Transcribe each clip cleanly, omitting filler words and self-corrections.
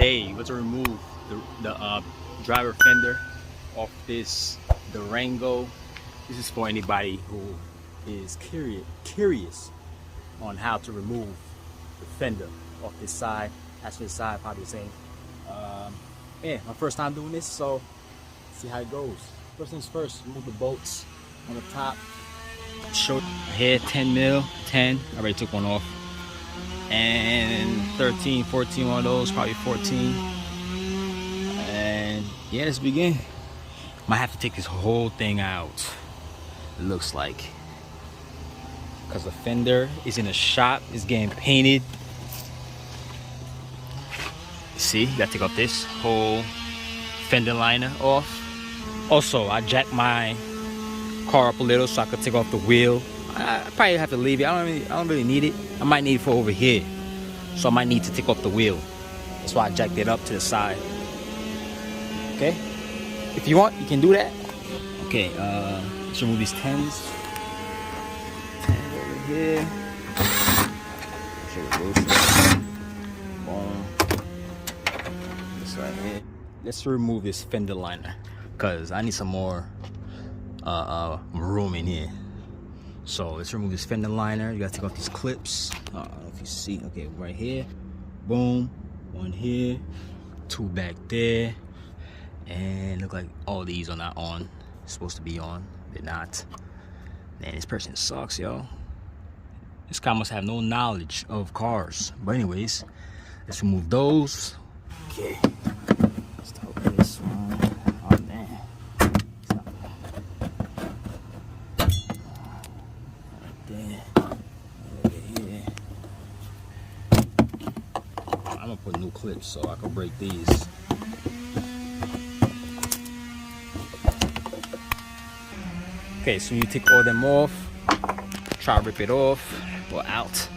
Okay, let's remove the driver fender off this Durango. This is for anybody who is curious on how to remove the fender off this side. Actually, the side probably the same. Yeah, my first time doing this, so see how it goes. First things first, remove the bolts on the top. Short here, 10 mil, 10. I already took one off. And 13, 14, one of those, probably 14. And yeah, let's begin. Might have to take this whole thing out, it looks like, because the fender is in the shop, it's getting painted. See, you gotta take off this whole fender liner off. Also, I jacked my car up a little so I could take off the wheel. I probably have to leave it. I don't really need it. I might need it for over here, so I might need to take off the wheel. That's why I jacked it up to the side. Okay, if you want, you can do that. Okay, let's remove these 10s. 10 over here. Boom. This right here. Let's remove this fender liner because I need some more room in here. So let's remove this fender liner. You gotta take off these clips. I don't know if you see. Okay, right here. Boom. One here. Two back there. And look like all these are not on. Supposed to be on. They're not. Man, this person sucks, yo. This guy must have no knowledge of cars. But anyways, let's remove those. Okay. Let's open this one. Oh man. I'm gonna put new clips so I can break these. Okay, so you take all them off, try to rip it off or out.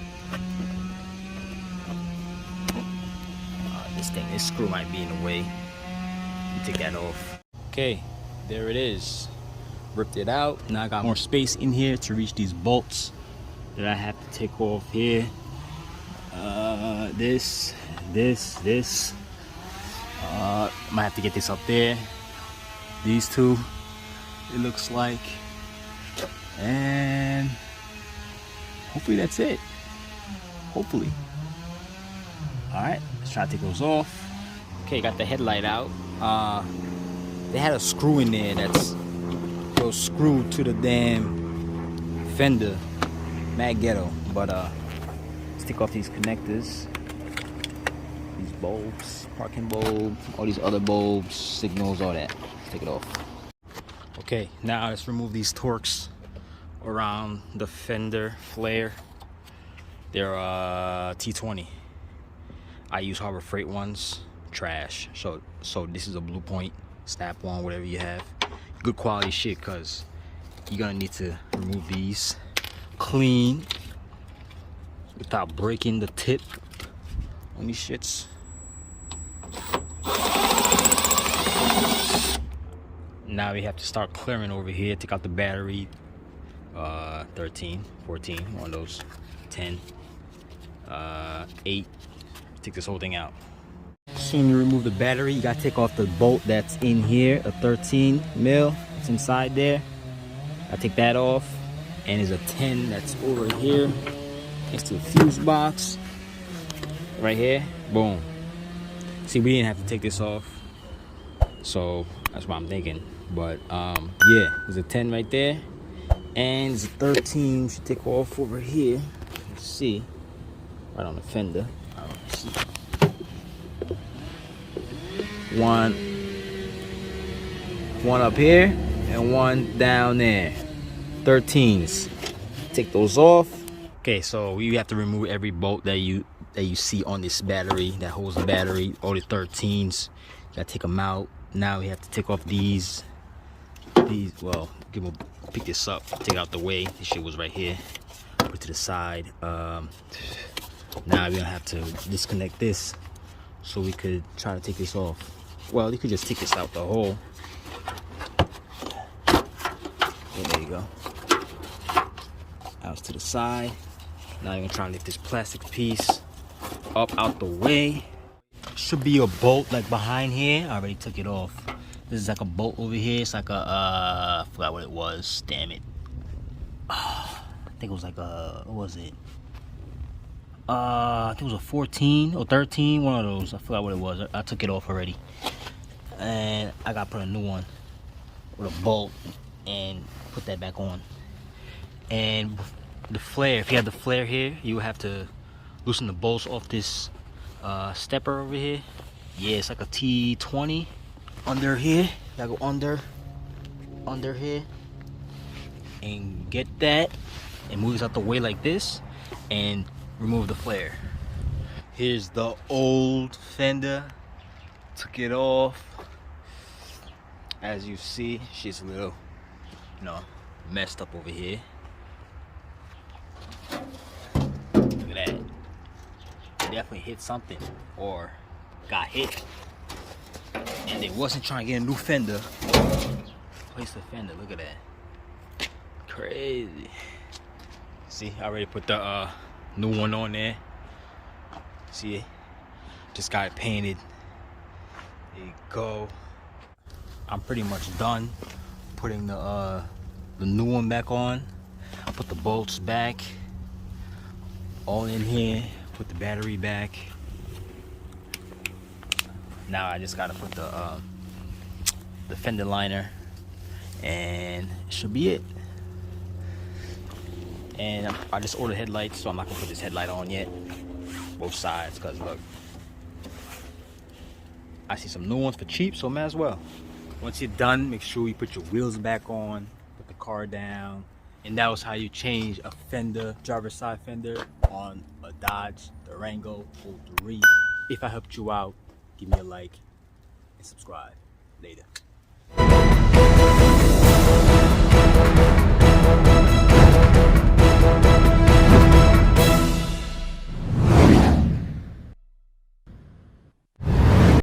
This screw might be in the way. You take that off. Okay, there it is. Ripped it out. Now I got more space in here to reach these bolts that I have to take off here. This. Might have to get this up there. These two, it looks like. And hopefully that's it. Hopefully. Alright, let's try to take those off. Okay, got the headlight out. They had a screw in there that's screwed to the damn fender. Mad ghetto. But let's take off these connectors. These bulbs, parking bulb, all these other bulbs, signals, all that. Let's take it off. Okay, now let's remove these Torx around the fender flare. They're T20. I use Harbor Freight ones. Trash. So this is a Blue Point, Snap One, whatever you have. Good quality shit, because you're gonna need to remove these clean without breaking the tip on these shits. Now we have to start clearing over here. Take out the battery. 13, 14, one of those. 10, 8. Take this whole thing out. Soon you remove the battery, you gotta take off the bolt that's in here, a 13 mil. It's inside there. I take that off, and there's a 10 that's over here next to the fuse box. Right here. Boom. See, we didn't have to take this off, so that's what I'm thinking. But yeah, there's a 10 right there, and there's a 13 should take off over here. Let's see, right on the fender. I don't see. One up here and one down there. 13s. Take those off. Okay, so we have to remove every bolt that you see on this battery that holds the battery. All the 13s. You gotta take them out. Now we have to take off these. Well, pick this up, take it out the way. This shit was right here. Put it to the side. Now we're gonna have to disconnect this so we could try to take this off. Well, you could just take this out the hole. Okay, there you go. Out to the side. Now you're gonna try to lift this plastic piece up out the way. should be a bolt like behind here. I already took it off. This is like a bolt over here. It's like a I forgot what it was. Damn it. I think it was like a, what was it? I think it was a 14 or 13, one of those. I forgot what it was. I took it off already, and I gotta put a new one with a bolt and put that back on. And the flare, if you have the flare here, you have to loosen the bolts off this stepper over here. Yeah, it's like a T20 under here. Gotta go under here and get that and move it out the way like this and remove the flare. Here's the old fender. Took it off. As you see, she's a little, you know, messed up over here. Look at that. Definitely hit something or got hit. And they wasn't trying to get a new fender. Place the fender. Look at that. Crazy. See, I already put the new one on there. See it? Just got it painted. There you go. I'm pretty much done putting the new one back on. I put the bolts back all in here. Put the battery back. Now I just gotta put the fender liner, and it should be it. And I just ordered headlights, so I'm not gonna put this headlight on yet. Both sides, cause look, I see some new ones for cheap, so might as well. Once you're done, make sure you put your wheels back on, put the car down, and that was how you change a fender, driver's side fender, on a Dodge Durango 03. If I helped you out, give me a like and subscribe. Later.